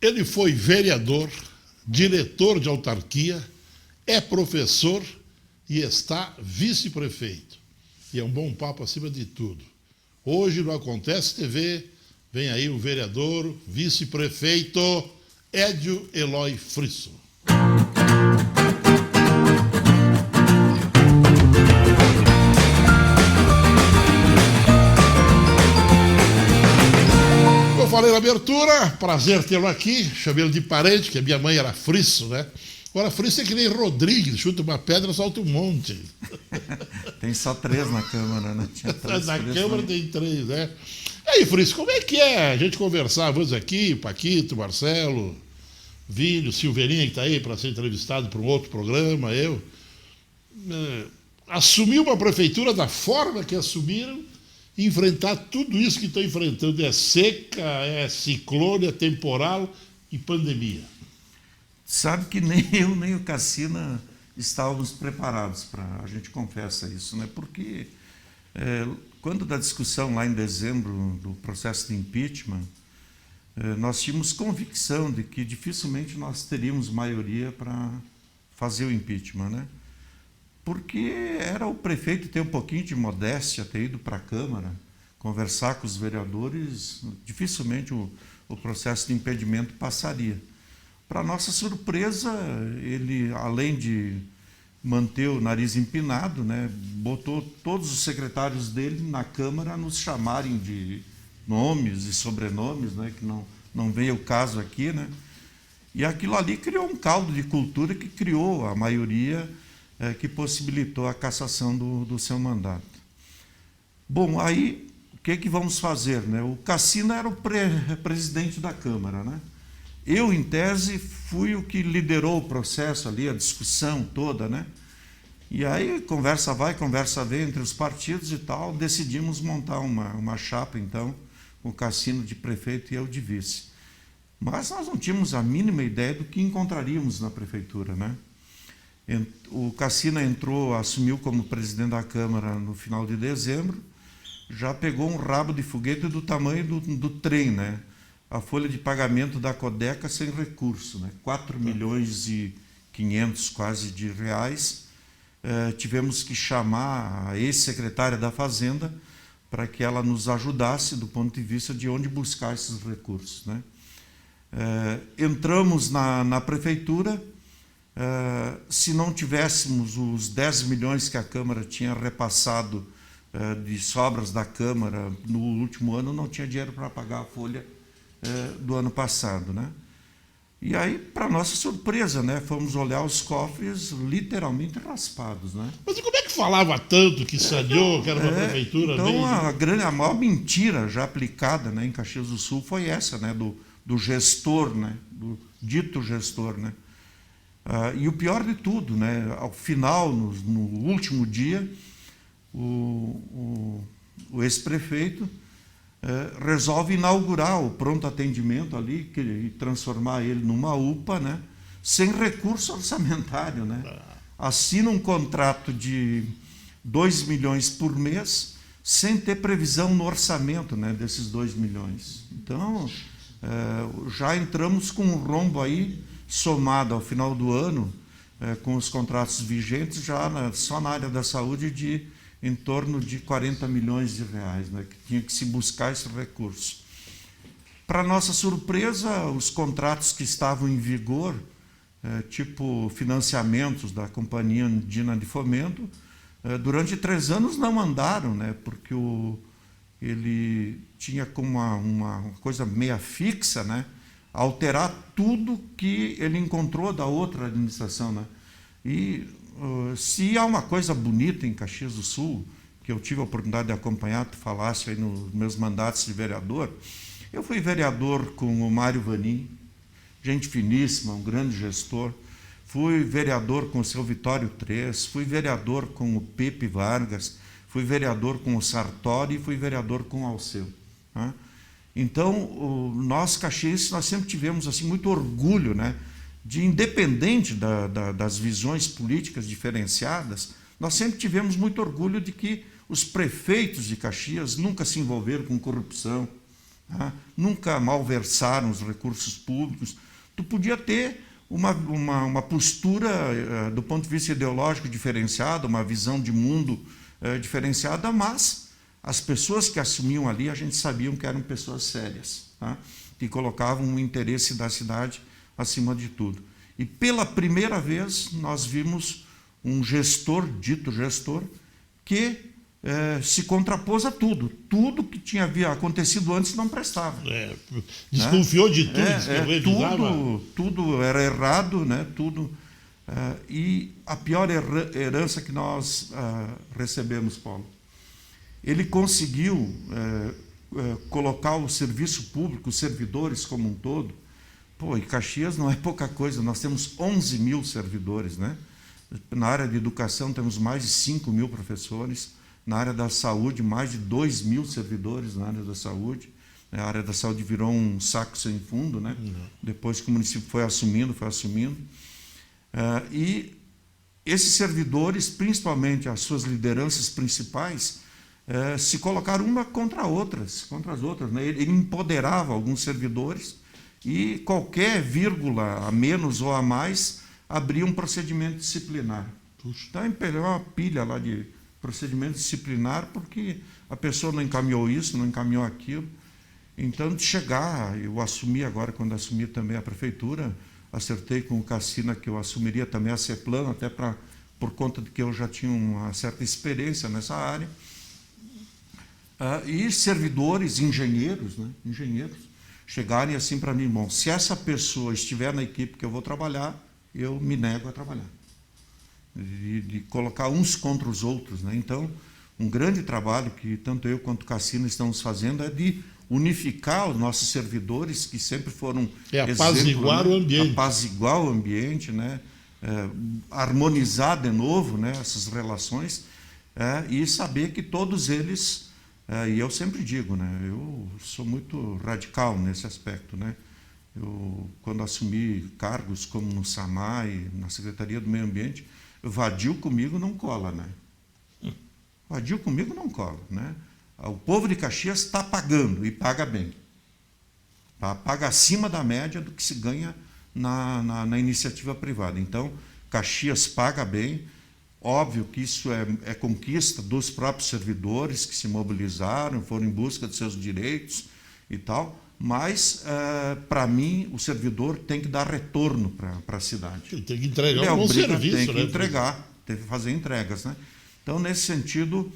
Ele foi vereador, diretor de autarquia, é professor e está vice-prefeito. E é um bom papo acima de tudo. Hoje no Acontece TV, vem aí o vereador, vice-prefeito Édio Eloy Frisso. Eu falei na abertura, prazer tê-lo aqui, chamei ele de parente, que a minha mãe era Frisso, né? Agora, Frisso é que nem Rodrigues, chuta uma pedra, solta um monte. Tem só 3 na Câmara, né? Tinha 3, na Câmara tem 3, né? E aí, Frisso, como é que é? A gente conversávamos aqui, Paquito, Marcelo, Vílio, Silveirinha, que está aí para ser entrevistado para um outro programa, eu. Assumir uma prefeitura da forma que assumiram, enfrentar tudo isso que estão enfrentando. É seca, é ciclone, é temporal e pandemia. Sabe que nem eu, nem o Cassina estávamos preparados para, a gente confessa isso, né? Porque quando da discussão lá em dezembro do processo de impeachment, nós tínhamos convicção de que dificilmente nós teríamos maioria para fazer o impeachment, né? Porque era o prefeito ter um pouquinho de modéstia, ter ido para a Câmara, conversar com os vereadores, dificilmente o processo de impedimento passaria. Para nossa surpresa, ele, além de manter o nariz empinado, né, botou todos os secretários dele na Câmara a nos chamarem de nomes e sobrenomes, né, que não veio o caso aqui, né? E aquilo ali criou um caldo de cultura que criou a maioria que possibilitou a cassação do seu mandato. Bom, aí o que vamos fazer, né? O Cassina era o presidente da Câmara, né? Eu, em tese, fui o que liderou o processo ali, a discussão toda, né? E aí, conversa vai, conversa vem entre os partidos e tal, decidimos montar uma chapa, então, com o Cassino de prefeito e eu de vice. Mas nós não tínhamos a mínima ideia do que encontraríamos na prefeitura, né? O Cassina assumiu como presidente da Câmara no final de dezembro, já pegou um rabo de foguete do tamanho do trem, né? A folha de pagamento da Codeca sem recurso, né? 4.500.000 quase de reais. Tivemos que chamar a ex-secretária da Fazenda para que ela nos ajudasse do ponto de vista de onde buscar esses recursos, né? Entramos na prefeitura, se não tivéssemos os 10 milhões que a Câmara tinha repassado de sobras da Câmara no último ano, não tinha dinheiro para pagar a folha do ano passado, né? E aí, para nossa surpresa, né, fomos olhar os cofres literalmente raspados, né? Mas e como é que falava tanto que saneou, que era uma prefeitura então, bem... a maior mentira já aplicada, né, em Caxias do Sul foi essa, né, do gestor, né, do dito gestor, né? E o pior de tudo, né, ao final, no último dia, o ex-prefeito resolve inaugurar o pronto atendimento ali e transformar ele numa UPA, né, sem recurso orçamentário, né? Assina um contrato de 2 milhões por mês sem ter previsão no orçamento, né, desses 2 milhões. Então, já entramos com um rombo aí, somado ao final do ano, com os contratos vigentes, só na área da saúde, de em torno de 40 milhões de reais, né, que tinha que se buscar esse recurso. Para nossa surpresa, os contratos que estavam em vigor, tipo financiamentos da Companhia Andina de Fomento, durante 3 anos não andaram, né, porque ele tinha como uma coisa meia fixa, né, alterar tudo que ele encontrou da outra administração, né? E se há uma coisa bonita em Caxias do Sul, que eu tive a oportunidade de acompanhar, tu falasse aí nos meus mandatos de vereador, eu fui vereador com o Mário Vanin, gente finíssima, um grande gestor, fui vereador com o seu Vitório Tres, fui vereador com o Pepe Vargas, fui vereador com o Sartori e fui vereador com o Alceu, né? Então, nós caxienses, nós sempre tivemos assim, muito orgulho, né, de, independente das visões políticas diferenciadas, nós sempre tivemos muito orgulho de que os prefeitos de Caxias nunca se envolveram com corrupção, tá? Nunca malversaram os recursos públicos. Tu podia ter uma postura do ponto de vista ideológico diferenciada, uma visão de mundo diferenciada, mas as pessoas que assumiam ali, a gente sabia que eram pessoas sérias, tá? Que colocavam o interesse da cidade acima de tudo. E pela primeira vez nós vimos um gestor, dito gestor, que se contrapôs a tudo. Tudo que tinha acontecido antes não prestava. Desconfiou de tudo, tudo era errado, né? Tudo. E a pior herança que nós recebemos, Paulo, ele conseguiu colocar o serviço público, os servidores como um todo. Pô, e Caxias não é pouca coisa, nós temos 11 mil servidores, né? Na área de educação temos mais de 5 mil professores, na área da saúde mais de 2 mil servidores na área da saúde. A área da saúde virou um saco sem fundo, né? Depois que o município foi assumindo. E esses servidores, principalmente as suas lideranças principais, se colocaram uma contra as outras, né? Ele empoderava alguns servidores e qualquer vírgula a menos ou a mais abria um procedimento disciplinar. Então, empelhou uma pilha lá de procedimento disciplinar porque a pessoa não encaminhou isso, não encaminhou aquilo. Então, de chegar, eu assumi agora, quando assumi também a prefeitura, acertei com o Cassina que eu assumiria também a CEPLAN, até por conta de que eu já tinha uma certa experiência nessa área. E servidores, engenheiros, né? Chegarem assim para mim: bom, se essa pessoa estiver na equipe que eu vou trabalhar, eu me nego a trabalhar. De colocar uns contra os outros, né? Então, um grande trabalho que tanto eu quanto o Cassino estamos fazendo é de unificar os nossos servidores, que sempre foram apaziguar o ambiente. Apaziguar o ambiente, né? Harmonizar de novo, né, essas relações, e saber que todos eles, e eu sempre digo, né, eu sou muito radical nesse aspecto, né? Eu, quando assumi cargos como no SAMAI, na Secretaria do Meio Ambiente, vadio comigo não cola, né? Vadio comigo não cola, né? O povo de Caxias está pagando, e paga bem. Paga acima da média do que se ganha na iniciativa privada. Então, Caxias paga bem. Óbvio que isso é conquista dos próprios servidores que se mobilizaram, foram em busca de seus direitos e tal, mas, para mim, o servidor tem que dar retorno para a cidade. Ele tem que entregar um bom serviço. Tem que entregar, tem que fazer entregas, né? Então, nesse sentido,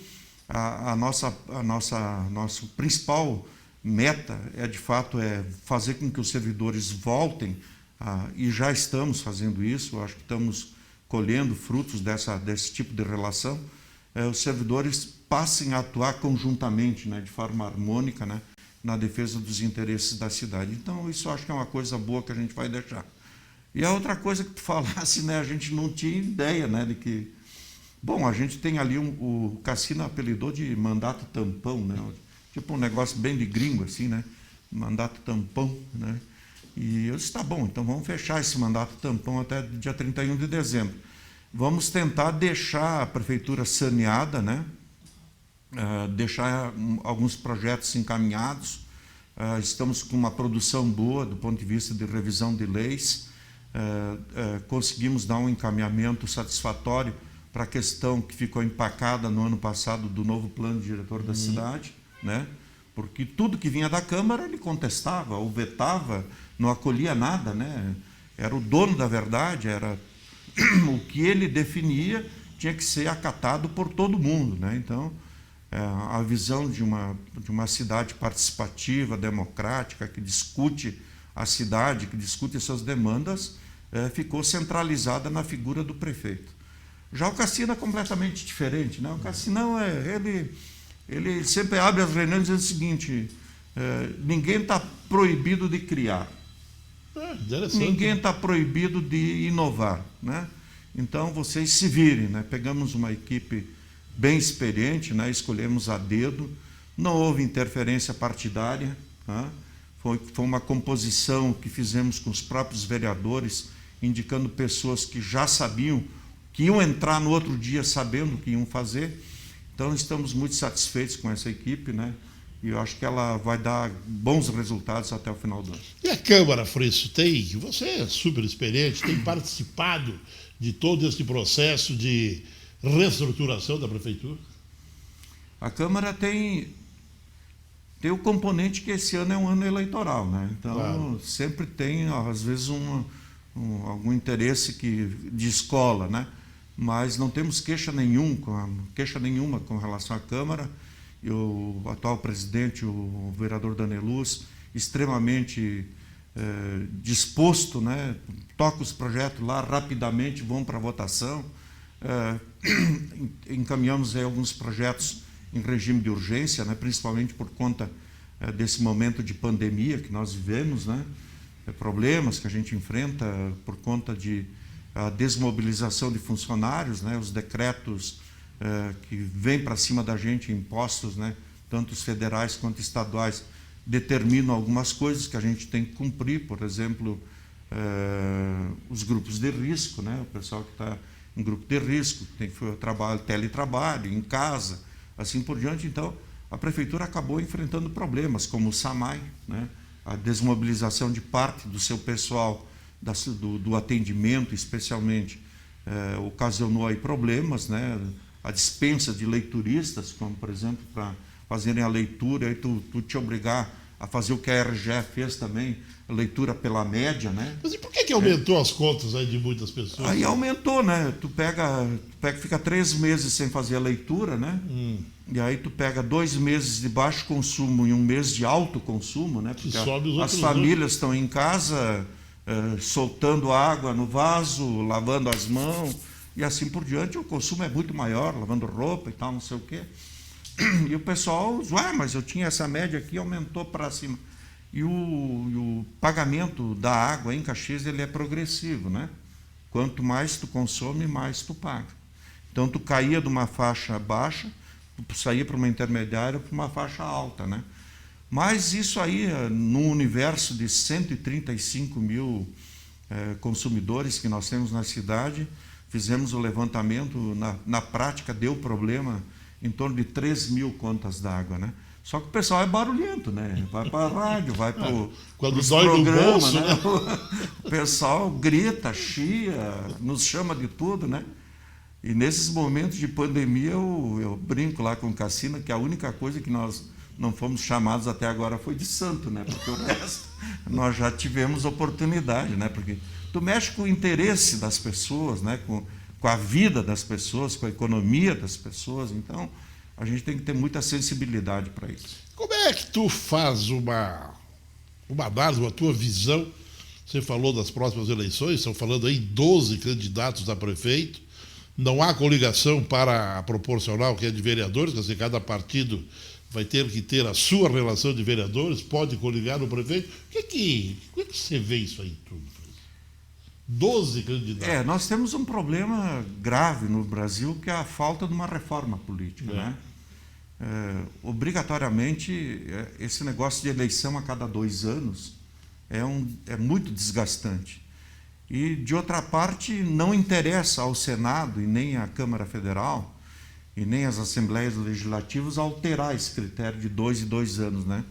a nossa principal meta de fato, fazer com que os servidores voltem, e já estamos fazendo isso, acho que estamos colhendo frutos desse tipo de relação, os servidores passem a atuar conjuntamente, né, de forma harmônica, né, na defesa dos interesses da cidade. Então, isso acho que é uma coisa boa que a gente vai deixar. E a outra coisa que tu falasse, né, a gente não tinha ideia, né, de que... Bom, a gente tem ali, o Cassino apelidou de mandato tampão, né, tipo um negócio bem de gringo, assim, né, mandato tampão, né. E eu disse, tá bom, então vamos fechar esse mandato tampão até dia 31 de dezembro. Vamos tentar deixar a prefeitura saneada, né? Deixar alguns projetos encaminhados. Estamos com uma produção boa do ponto de vista de revisão de leis. Conseguimos dar um encaminhamento satisfatório para a questão que ficou empacada no ano passado do novo plano diretor da cidade, né? Porque tudo que vinha da Câmara ele contestava ou vetava, não acolhia nada, né? Era o dono da verdade, era o que ele definia tinha que ser acatado por todo mundo, né? Então, a visão de uma cidade participativa, democrática, que discute a cidade, que discute suas demandas, ficou centralizada na figura do prefeito. Já o Cassino é completamente diferente, né? O Cassinão ele sempre abre as reuniões dizendo o seguinte: ninguém está proibido de criar, ninguém está proibido de inovar, né? Então vocês se virem, né? Pegamos uma equipe bem experiente, né? Escolhemos a dedo, não houve interferência partidária, né? Foi uma composição que fizemos com os próprios vereadores, indicando pessoas que já sabiam que iam entrar no outro dia sabendo o que iam fazer. Então, estamos muito satisfeitos com essa equipe, né? e eu acho que ela vai dar bons resultados até o final do ano. E a Câmara, Freixo, você é super experiente, tem participado de todo esse processo de reestruturação da Prefeitura? A Câmara tem o componente que esse ano é um ano eleitoral, né? Então, claro, sempre tem, às vezes, algum interesse de escola, né? Mas não temos queixa nenhuma com relação à Câmara. E o atual presidente, o vereador Daneluz, extremamente disposto, né? Toca os projetos lá rapidamente, vão para a votação. Encaminhamos aí alguns projetos em regime de urgência, né? Principalmente por conta desse momento de pandemia que nós vivemos, né? Problemas que a gente enfrenta por conta de a desmobilização de funcionários, né? Os decretos que vêm para cima da gente, impostos, né? Tanto os federais quanto estaduais, determinam algumas coisas que a gente tem que cumprir, por exemplo, os grupos de risco, né? O pessoal que está em grupo de risco, tem que fazer teletrabalho, em casa, assim por diante. Então, a Prefeitura acabou enfrentando problemas, como o SAMAI, né? A desmobilização de parte do seu pessoal, do atendimento, especialmente, ocasionou aí problemas, né? A dispensa de leituristas, como, por exemplo, para fazerem a leitura, aí tu te obrigar a fazer o que a RGE fez também, a leitura pela média, né? Mas e por que aumentou as contas aí de muitas pessoas? Aí aumentou, né? Tu fica 3 meses sem fazer a leitura, né? E aí tu pega 2 meses de baixo consumo e 1 mês de alto consumo, né? Porque as famílias estão em casa soltando água no vaso, lavando as mãos e assim por diante. O consumo é muito maior, lavando roupa e tal, não sei o quê. E o pessoal, mas eu tinha essa média aqui, aumentou para cima. E o pagamento da água em Caxias, ele é progressivo, né? Quanto mais tu consome, mais tu paga. Então, tu caía de uma faixa baixa, tu saía para uma intermediária, para uma faixa alta, né? Mas isso aí, no universo de 135 mil consumidores que nós temos na cidade, fizemos o levantamento, na prática deu problema em torno de 3 mil contas d'água, né? Só que o pessoal é barulhento, né? Vai para a rádio, vai para os programas, né? O pessoal grita, chia, nos chama de tudo, né? E nesses momentos de pandemia eu brinco lá com o Cassina que a única coisa que nós não fomos chamados até agora foi de santo, né? Porque o resto nós já tivemos oportunidade, né? Porque tu mexe com o interesse das pessoas, né? Com a vida das pessoas, com a economia das pessoas, então a gente tem que ter muita sensibilidade para isso. Como é que tu faz uma análise, uma tua visão? Você falou das próximas eleições, estão falando aí 12 candidatos a prefeito, não há coligação para a proporcional que é de vereadores, quer dizer, cada partido vai ter que ter a sua relação de vereadores, pode coligar no prefeito. Como é que você vê isso aí tudo? 12 candidatos. Nós temos um problema grave no Brasil, que é a falta de uma reforma política, né? Obrigatoriamente, esse negócio de eleição a cada 2 anos é muito desgastante. E, de outra parte, não interessa ao Senado e nem à Câmara Federal e nem às Assembleias Legislativas alterar esse critério de 2 e 2 anos, né?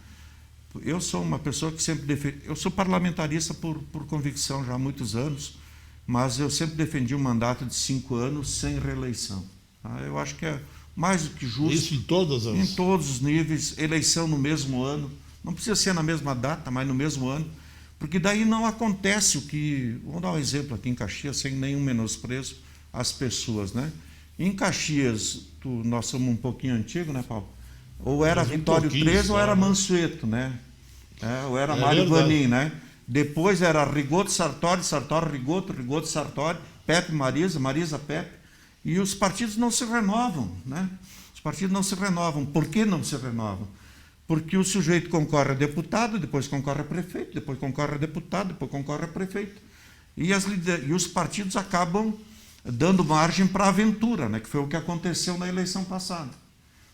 Eu sou uma pessoa que sempre defende... Eu sou parlamentarista por convicção já há muitos anos, mas eu sempre defendi um mandato de 5 anos sem reeleição. Tá? Eu acho que é mais do que justo. Isso em todos os níveis, eleição no mesmo ano. Não precisa ser na mesma data, mas no mesmo ano, porque daí não acontece o que... Vamos dar um exemplo aqui em Caxias, sem nenhum menosprezo às pessoas, né? Em Caxias, nós somos um pouquinho antigo, né, Paulo? Ou era Vitório 13 ou era Mansueto, né? Ou era Mário Vanin, né? Depois era Rigoto Sartori, Sartori Rigoto, Rigoto Sartori, Pepe Marisa, Marisa Pepe. E os partidos não se renovam, né? Os partidos não se renovam. Por que não se renovam? Porque o sujeito concorre a deputado, depois concorre a prefeito, depois concorre a deputado, depois concorre a prefeito. E os partidos acabam dando margem para a aventura, né? Que foi o que aconteceu na eleição passada.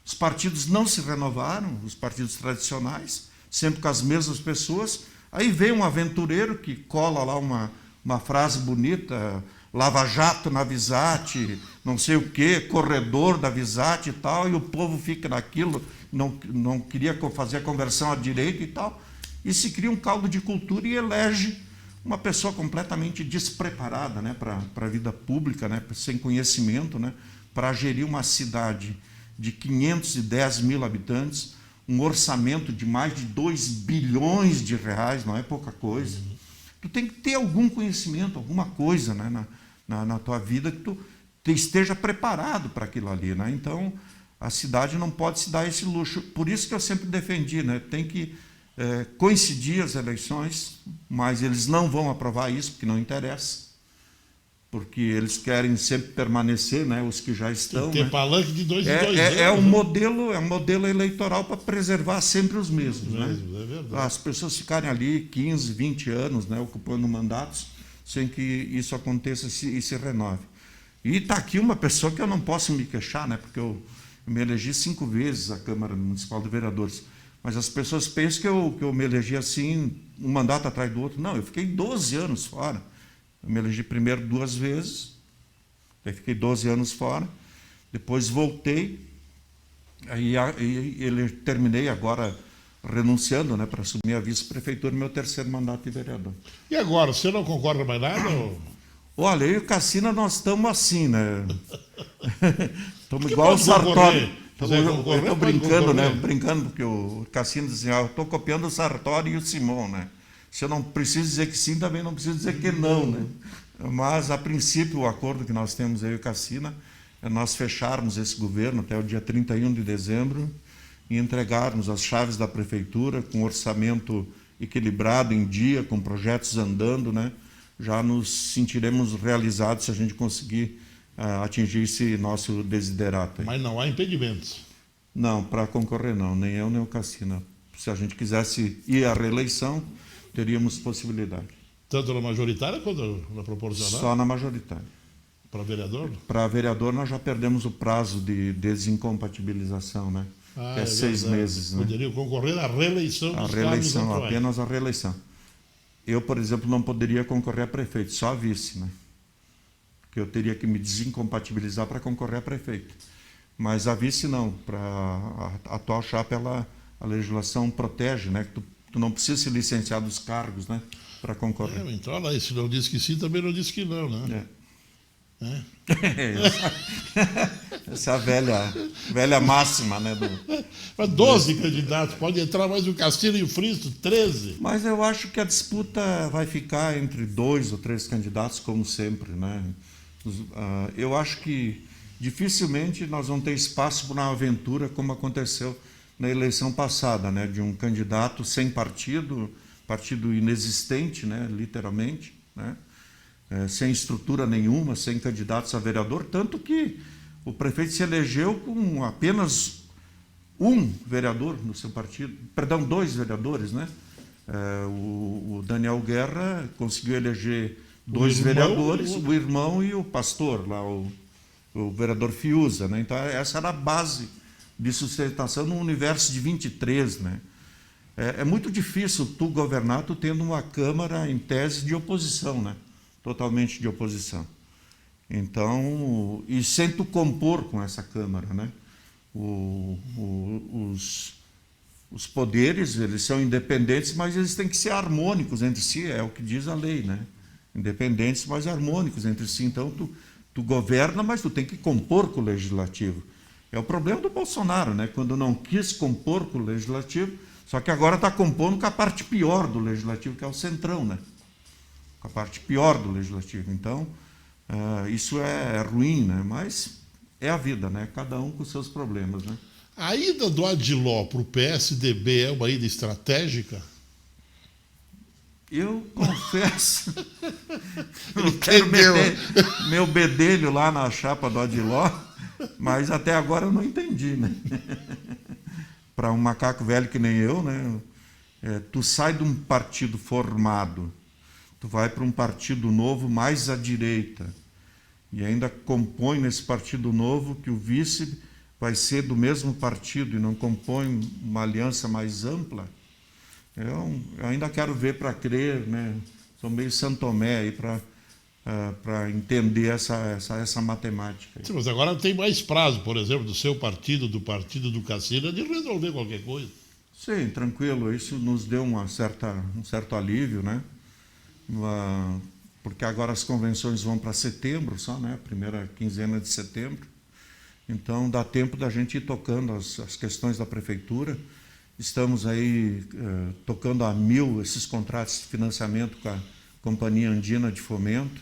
Os partidos não se renovaram, os partidos tradicionais, sempre com as mesmas pessoas. Aí vem um aventureiro que cola lá uma frase bonita, lava-jato na Visate, não sei o quê, corredor da Visate e tal, e o povo fica naquilo, não queria fazer a conversão à direita e tal, e se cria um caldo de cultura e elege uma pessoa completamente despreparada, né, para a vida pública, né, sem conhecimento, né, para gerir uma cidade de 510 mil habitantes, um orçamento de mais de 2 bilhões de reais, não é pouca coisa. Tu tem que ter algum conhecimento, alguma coisa, né, na tua vida que tu esteja preparado para aquilo ali, né? Então, a cidade não pode se dar esse luxo. Por isso que eu sempre defendi, né? Tem que coincidir as eleições, mas eles não vão aprovar isso, porque não interessa. Porque eles querem sempre permanecer, né? Os que já estão. Tem, né? palanque de 2 em 2 anos. É um modelo eleitoral para preservar sempre os mesmos. Né? É verdade. As pessoas ficarem ali 15, 20 anos, né, ocupando mandatos, sem que isso aconteça e se renove. E está aqui uma pessoa que eu não posso me queixar, né, porque eu me elegi 5 vezes à Câmara Municipal de Vereadores. Mas as pessoas pensam que eu me elegi assim, um mandato atrás do outro. Não, eu fiquei 12 anos fora. Eu me elegi primeiro 2 vezes, aí fiquei 12 anos fora, depois voltei, aí terminei agora renunciando, né, para assumir a vice-prefeitura, meu 3º mandato de vereador. E agora, você não concorda mais nada? Olha, eu e o Cassina, nós estamos assim, né? Estamos igual o pode Sartori. concorrer? Estou Pode brincando, concorrer. né? Brincando, porque o Cassino diz assim, eu estou copiando o Sartori e o Simão, né? Se eu não preciso dizer que sim, também não preciso dizer que não, né? Mas, a princípio, o acordo que nós temos aí, o Cassina, é nós fecharmos esse governo até o dia 31 de dezembro e entregarmos as chaves da prefeitura com orçamento equilibrado em dia, com projetos andando, né? Já nos sentiremos realizados se a gente conseguir atingir esse nosso desiderato. Mas não há impedimentos. Não, para concorrer não, nem eu nem o Cassina. Se a gente quisesse ir à reeleição, teríamos possibilidade. Tanto na majoritária quanto na proporcional? Só na majoritária. Para vereador? Para vereador, nós já perdemos o prazo de desincompatibilização, né? Que é 6 verdade. meses. Né? Poderiam concorrer à reeleição A dos reeleição, cargos atuais. apenas a reeleição. Eu, por exemplo, não poderia concorrer a prefeito, só a vice, né? Porque eu teria que me desincompatibilizar para concorrer a prefeito. Mas a vice não, para a atual chapa, a legislação protege, né? Que tu não precisa se licenciar dos cargos, né? Para concorrer. Então, olha aí, se não disse que sim, também não disse que não, né? Essa é a velha máxima, né? Mas 12 candidatos, pode entrar mais o Castilho e o Fristo, 13. Mas eu acho que a disputa vai ficar entre 2 ou 3 candidatos, como sempre, né? Eu acho que dificilmente nós vamos ter espaço para uma aventura como aconteceu na eleição passada, né? De um candidato sem partido inexistente, né? Literalmente, né? Sem estrutura nenhuma, sem candidatos a vereador, tanto que o prefeito se elegeu com apenas um vereador no seu partido, perdão, 2 vereadores, né? O Daniel Guerra conseguiu eleger 2 vereadores, o irmão e o pastor, lá, o vereador Fiuza, né? Então, essa era a base de sustentação no universo de 23, né? É muito difícil tu governar, tu tendo uma Câmara em tese de oposição, né? Totalmente de oposição. Então, e sem tu compor com essa Câmara, né? Os poderes, eles são independentes, mas eles têm que ser harmônicos entre si, é o que diz a lei, né? Independentes, mas harmônicos entre si. Então, tu governa, mas tu tem que compor com o Legislativo. É o problema do Bolsonaro, né? Quando não quis compor com o Legislativo, só que agora está compondo com a parte pior do Legislativo, que é o Centrão, né? Com a parte pior do Legislativo. Então, isso é ruim, né? Mas é a vida, né? Cada um com seus problemas, né? A ida do Adiló para o PSDB é uma ida estratégica? Eu confesso, não quero meter meu bedelho lá na chapa do Adiló, mas até agora eu não entendi, né? Para um macaco velho que nem eu, né? Tu sai de um partido formado, tu vai para um partido novo mais à direita e ainda compõe nesse partido novo que o vice vai ser do mesmo partido e não compõe uma aliança mais ampla. Eu ainda quero ver para crer, né? Sou meio Santo Tomé aí para para entender essa matemática. Sim, mas agora tem mais prazo, por exemplo, do seu partido, do partido do Cassina, de resolver qualquer coisa. Sim, tranquilo. Isso nos deu um certo alívio, né? Porque agora as convenções vão para setembro só, né? Primeira quinzena de setembro. Então dá tempo da gente ir tocando as questões da prefeitura. Estamos aí tocando a 1000 esses contratos de financiamento com a Companhia Andina de Fomento.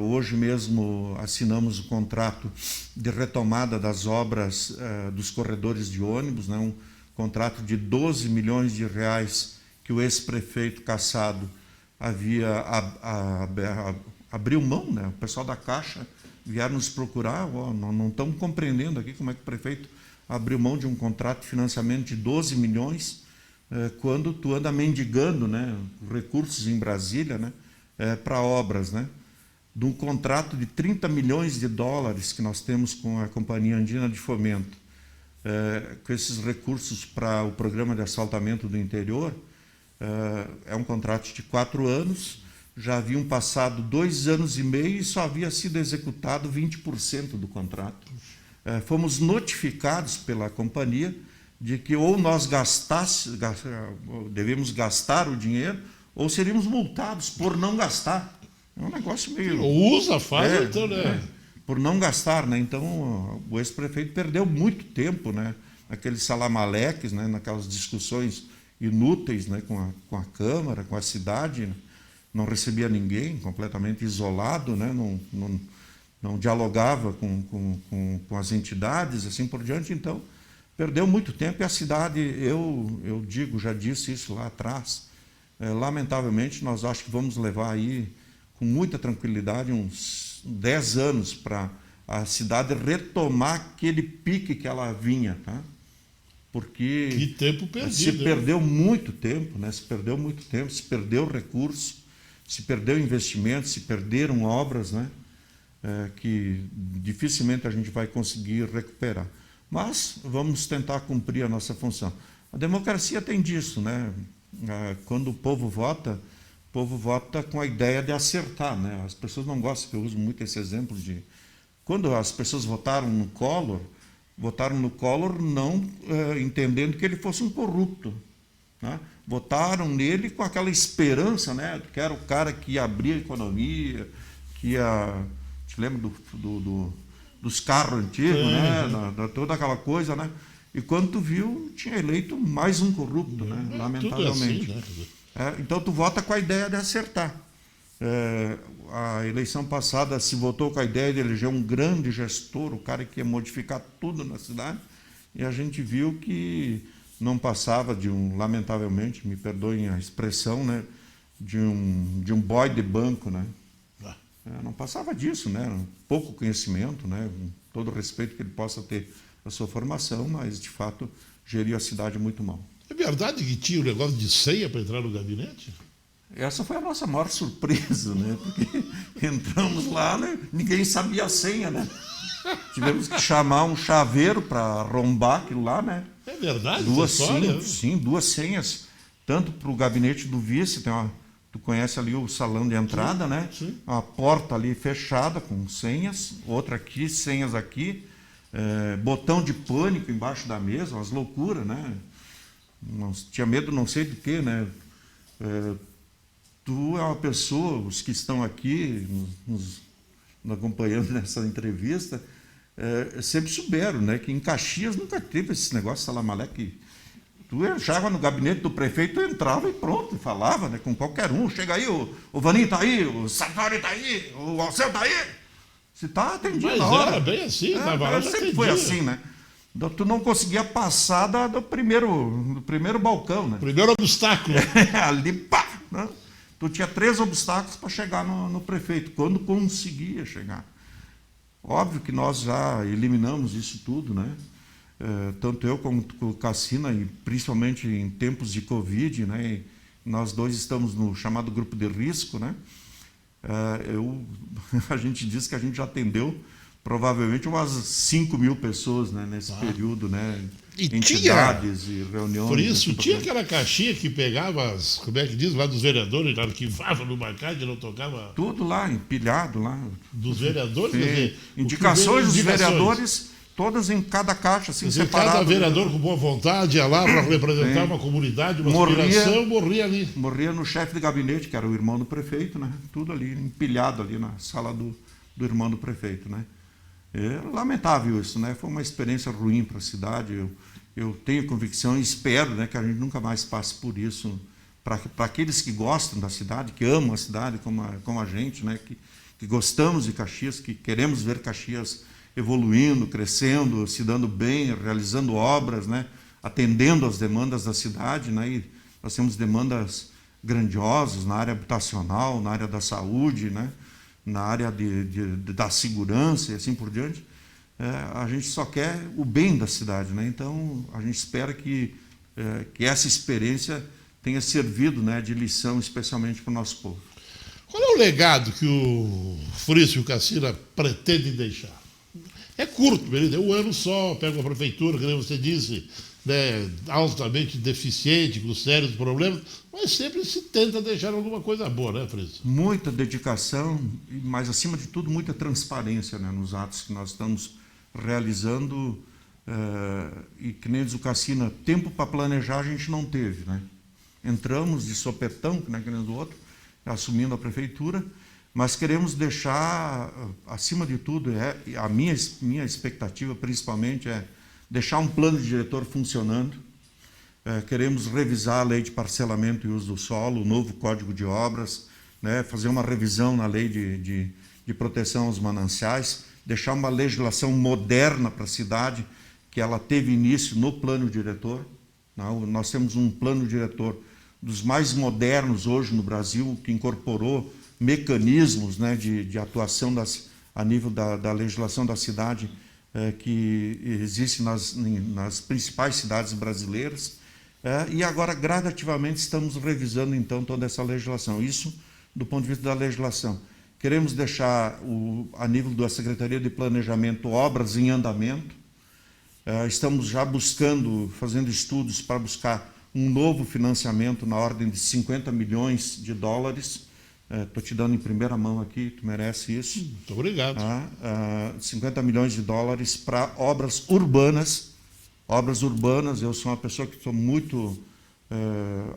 Hoje mesmo assinamos o contrato de retomada das obras dos corredores de ônibus, né? Um contrato de 12 milhões de reais que o ex-prefeito Cassado abriu mão, né? O pessoal da Caixa vieram nos procurar, não estamos compreendendo aqui como é que o prefeito abriu mão de um contrato de financiamento de 12 milhões quando tu anda mendigando, né, recursos em Brasília, né, para obras, né? De um contrato de 30 milhões de dólares que nós temos com a Companhia Andina de Fomento, com esses recursos para o programa de asfaltamento do interior, é um contrato de 4 anos, já haviam passado 2 anos e meio e só havia sido executado 20% do contrato. Fomos notificados pela companhia de que ou nós devemos gastar o dinheiro ou seríamos multados por não gastar. É um negócio meio... Então, né? Por não gastar, né? Então, o ex-prefeito perdeu muito tempo, né? Naqueles salamaleques, né? Naquelas discussões inúteis, né? Com a Câmara, com a cidade, né? Não recebia ninguém, completamente isolado, né? Não dialogava com as entidades, assim por diante. Então, perdeu muito tempo e a cidade, eu digo, já disse isso lá atrás, lamentavelmente, nós acho que vamos levar aí, com muita tranquilidade, uns 10 anos para a cidade retomar aquele pique que ela vinha, tá? Porque que tempo perdido, se perdeu muito tempo, né? Se perdeu recurso, se perdeu investimento, se perderam obras, né? Que dificilmente a gente vai conseguir recuperar. Mas vamos tentar cumprir a nossa função. A democracia tem disso, né? Quando o povo vota com a ideia de acertar, né? As pessoas não gostam que eu uso muito esse exemplo de... Quando as pessoas votaram no Collor não entendendo que ele fosse um corrupto, né? Votaram nele com aquela esperança, né? Que era o cara que ia abrir a economia, que ia... Te lembra dos carros antigos, né? Toda aquela coisa, né? E quando tu viu, tinha eleito mais um corrupto, né? Lamentavelmente. Tudo assim, né? Então tu vota com a ideia de acertar. A eleição passada se votou com a ideia de eleger um grande gestor, o cara que ia modificar tudo na cidade, e a gente viu que não passava lamentavelmente, me perdoem a expressão, né? De um boy de banco, né? Não passava disso, né? Pouco conhecimento, né? Com todo o respeito que ele possa ter a sua formação, mas de fato geriu a cidade muito mal. É verdade que tinha o negócio de senha para entrar no gabinete? Essa foi a nossa maior surpresa, né? Porque entramos lá, né? Ninguém sabia a senha, né? Tivemos que chamar um chaveiro para arrombar aquilo lá, né? É verdade? Sim, 2 senhas, tanto para o gabinete do vice, tu conhece ali o salão de entrada, sim, né? Sim. A porta ali fechada com senhas, outra aqui, senhas aqui, botão de pânico embaixo da mesa, umas loucuras, né? Tinha medo não sei de quê, né? Tu é uma pessoa, os que estão aqui nos acompanhando nessa entrevista, sempre souberam, né? Que em Caxias nunca teve esse negócio de salamaleque. Tu entrava no gabinete do prefeito, tu entrava e pronto, falava, né, com qualquer um. Chega aí, o Vaninho está aí, o Sartori está aí, o Alceu está aí. Se está atendido na hora. Era bem assim, sempre foi assim, né? Tu não conseguia passar do primeiro balcão, né? Primeiro obstáculo. Ali, pá! Né? Tu tinha 3 obstáculos para chegar no prefeito, quando conseguia chegar. Óbvio que nós já eliminamos isso tudo, né? Tanto eu como o Cassina, e principalmente em tempos de Covid, né? Nós dois estamos no chamado grupo de risco, né? A gente diz que a gente já atendeu provavelmente umas 5 mil pessoas, né, nesse período, né? E Entidades e reuniões. Por isso, assim, tinha aquela caixinha que pegava, como é que diz, lá dos vereadores, arquivava numa caixa e não tocava. Tudo lá, empilhado lá. Dos vereadores, quer dizer, indicações dos vereadores, todas em cada caixa, assim, separado. Cada vereador com boa vontade ia lá para representar uma comunidade, uma aspiração, morria ali. Morria no chefe de gabinete, que era o irmão do prefeito, né? Tudo ali, empilhado ali na sala do irmão do prefeito, né? É lamentável isso, né? Foi uma experiência ruim para a cidade. Eu tenho convicção e espero, né, que a gente nunca mais passe por isso. Para aqueles que gostam da cidade, que amam a cidade como a gente, né? Que gostamos de Caxias, que queremos ver Caxias evoluindo, crescendo, se dando bem, realizando obras, né? Atendendo às demandas da cidade, né? E nós temos demandas grandiosas na área habitacional, na área da saúde, né? Na área da segurança e assim por diante. A gente só quer o bem da cidade, né? Então a gente espera que essa experiência tenha servido, né, de lição especialmente para o nosso povo. Qual é o legado que o Frício Cassina pretende deixar? É curto, beleza? É um ano só, pega uma prefeitura, como você disse, né, altamente deficiente, com sérios problemas, mas sempre se tenta deixar alguma coisa boa, né, Frício? Muita dedicação, mas acima de tudo muita transparência, né, nos atos que nós estamos realizando, e que nem diz o Cassina, tempo para planejar a gente não teve, né? Entramos de sopetão, né, que nem do outro, assumindo a prefeitura, mas queremos deixar, acima de tudo, a minha expectativa principalmente é deixar um plano de diretor funcionando. Queremos revisar a lei de parcelamento e uso do solo, o novo Código de Obras, né, fazer uma revisão na lei de proteção aos mananciais, deixar uma legislação moderna para a cidade, que ela teve início no plano diretor. Nós temos um plano diretor dos mais modernos hoje no Brasil, que incorporou mecanismos, né, de atuação a nível da legislação da cidade, que existe nas principais cidades brasileiras. E agora, gradativamente, estamos revisando, então, toda essa legislação. Isso do ponto de vista da legislação. Queremos deixar, a nível da Secretaria de Planejamento, obras em andamento. Estamos já fazendo estudos para buscar um novo financiamento na ordem de 50 milhões de dólares. Estou te dando em primeira mão aqui, tu merece isso. Muito obrigado. 50 milhões de dólares para obras urbanas. Obras urbanas, eu sou uma pessoa que estou muito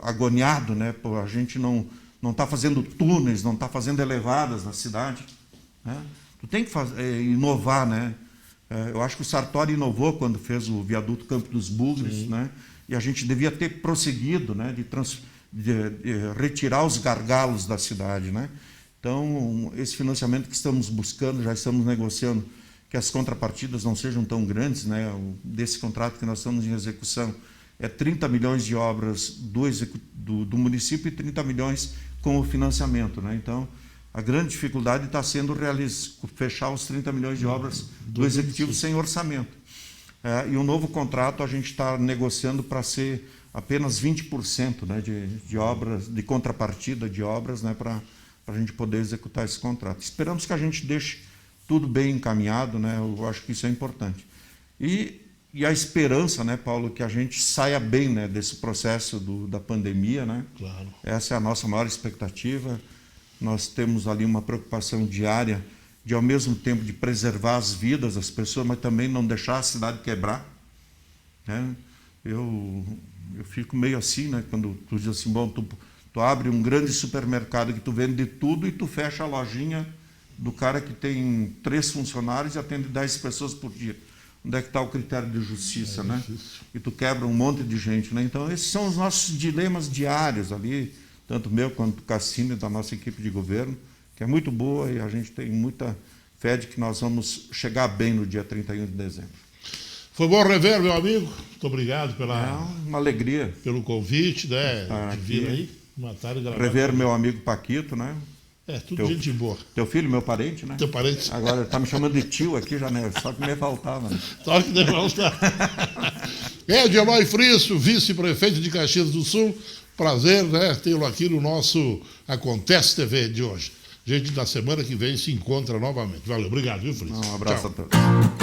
agoniado, né? A gente não está fazendo túneis, não está fazendo elevadas na cidade, né? Tu tem que inovar, né? Eu acho que o Sartori inovou quando fez o viaduto Campo dos Bugres, né? E a gente devia ter prosseguido, né? De retirar os gargalos da cidade, né? Então, esse financiamento que estamos buscando, já estamos negociando, que as contrapartidas não sejam tão grandes, né? Desse contrato que nós estamos em execução, é 30 milhões de obras do município e 30 milhões com o financiamento, né? Então, a grande dificuldade está sendo fechar os 30 milhões de obras do executivo sem orçamento. E o novo contrato a gente está negociando para ser apenas 20%, né, de obras, de contrapartida de obras, né, para a gente poder executar esse contrato. Esperamos que a gente deixe tudo bem encaminhado, né? Eu acho que isso é importante. E a esperança, né, Paulo, que a gente saia bem, né, desse processo da pandemia, né? Claro. Essa é a nossa maior expectativa. Nós temos ali uma preocupação diária de, ao mesmo tempo, de preservar as vidas das pessoas, mas também não deixar a cidade quebrar, né? Eu fico meio assim, né, quando tu diz assim, bom, tu abre um grande supermercado que tu vende de tudo e tu fecha a lojinha do cara que tem 3 funcionários e atende 10 pessoas por dia. Onde é que está o critério de justiça, né? E tu quebra um monte de gente, né? Então, esses são os nossos dilemas diários ali, tanto meu quanto do Cassina e da nossa equipe de governo, que é muito boa e a gente tem muita fé de que nós vamos chegar bem no dia 31 de dezembro. Foi bom rever, meu amigo. Muito obrigado uma alegria pelo convite, né, de vir aí. Uma tarde rever meu amigo Paquito, né? Tudo gente boa. Teu filho, meu parente, né? Teu parente. Agora está me chamando de tio aqui já, né? Só que me faltava. Né? Só que me faltava. Edmar Frício, vice-prefeito de Caxias do Sul. Prazer, né, tê-lo aqui no nosso Acontece TV de hoje. A gente, na semana que vem, se encontra novamente. Valeu, obrigado, viu, Fritz? Um abraço Tchau. a todos.